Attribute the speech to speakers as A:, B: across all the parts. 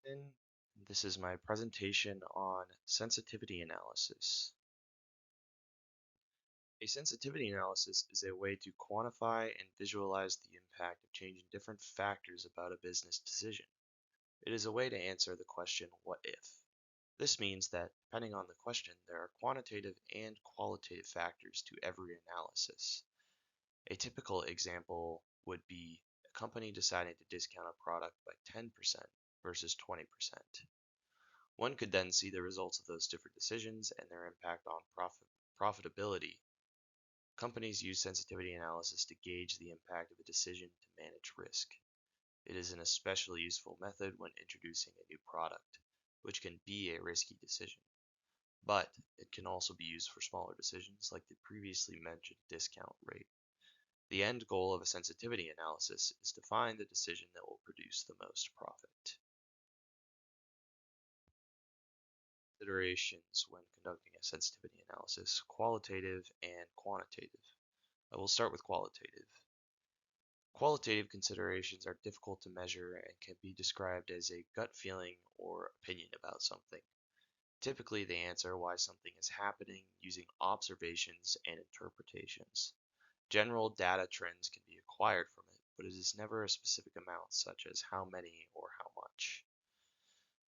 A: And this is my presentation on sensitivity analysis. A sensitivity analysis is a way to quantify and visualize the impact of changing different factors about a business decision. It is a way to answer the question, what if? This means that, depending on the question, there are quantitative and qualitative factors to every analysis. A typical example would be a company deciding to discount a product by 10% versus 20%. One could then see the results of those different decisions and their impact on profitability. Companies use sensitivity analysis to gauge the impact of a decision to manage risk. It is an especially useful method when introducing a new product, which can be a risky decision. But it can also be used for smaller decisions like the previously mentioned discount rate. The end goal of a sensitivity analysis is to find the decision that will produce the most profit. Considerations when conducting a sensitivity analysis, qualitative and quantitative. I will start with qualitative. Qualitative considerations are difficult to measure and can be described as a gut feeling or opinion about something. Typically, they answer why something is happening using observations and interpretations. General data trends can be acquired from it, but it is never a specific amount, such as how many or how much.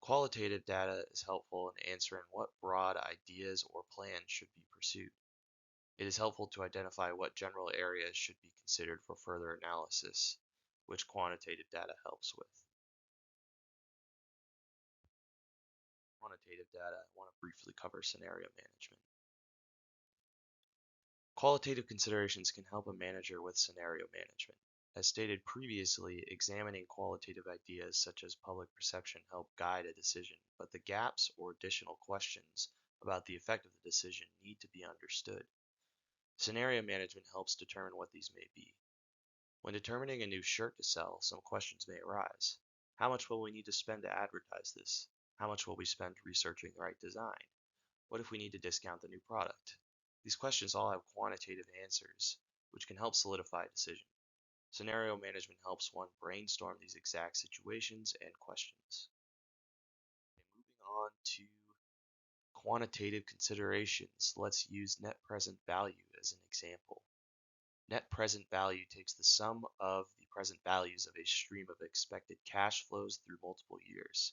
A: Qualitative data is helpful in answering what broad ideas or plans should be pursued. It is helpful to identify what general areas should be considered for further analysis, which quantitative data helps with. Quantitative data, I want to briefly cover scenario management. Qualitative considerations can help a manager with scenario management. As stated previously, examining qualitative ideas such as public perception help guide a decision, but the gaps or additional questions about the effect of the decision need to be understood. Scenario management helps determine what these may be. When determining a new shirt to sell, some questions may arise. How much will we need to spend to advertise this? How much will we spend researching the right design? What if we need to discount the new product? These questions all have quantitative answers, which can help solidify a decision. Scenario management helps one brainstorm these exact situations and questions. Moving on to quantitative considerations, let's use net present value as an example. Net present value takes the sum of the present values of a stream of expected cash flows through multiple years.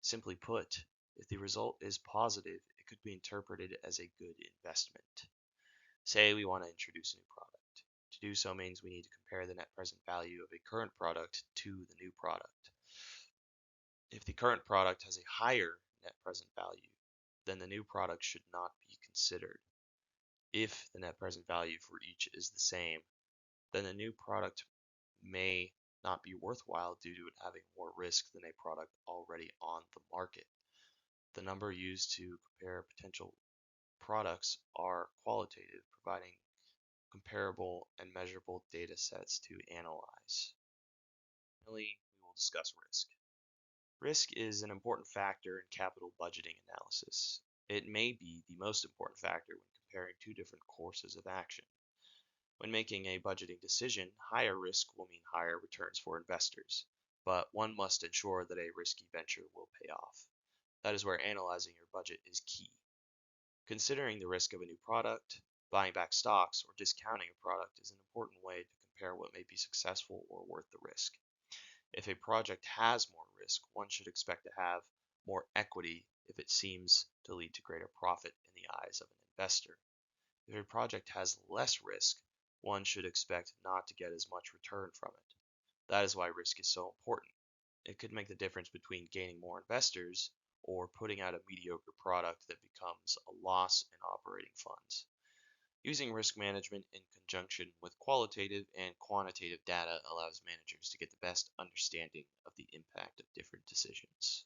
A: Simply put, if the result is positive, it could be interpreted as a good investment. Say we want to introduce a new product. To do so means we need to compare the net present value of a current product to the new product. If the current product has a higher net present value, then the new product should not be considered. If the net present value for each is the same, then the new product may not be worthwhile due to it having more risk than a product already on the market. The number used to compare potential products are qualitative, providing comparable and measurable data sets to analyze. Finally, we will discuss risk. Risk is an important factor in capital budgeting analysis. It may be the most important factor when comparing two different courses of action. When making a budgeting decision, higher risk will mean higher returns for investors, but one must ensure that a risky venture will pay off. That is where analyzing your budget is key. Considering the risk of a new product, buying back stocks, or discounting a product is an important way to compare what may be successful or worth the risk. If a project has more risk, one should expect to have more equity if it seems to lead to greater profit in the eyes of an investor. If a project has less risk, one should expect not to get as much return from it. That is why risk is so important. It could make the difference between gaining more investors or putting out a mediocre product that becomes a loss in operating funds. Using risk management in conjunction with qualitative and quantitative data allows managers to get the best understanding of the impact of different decisions.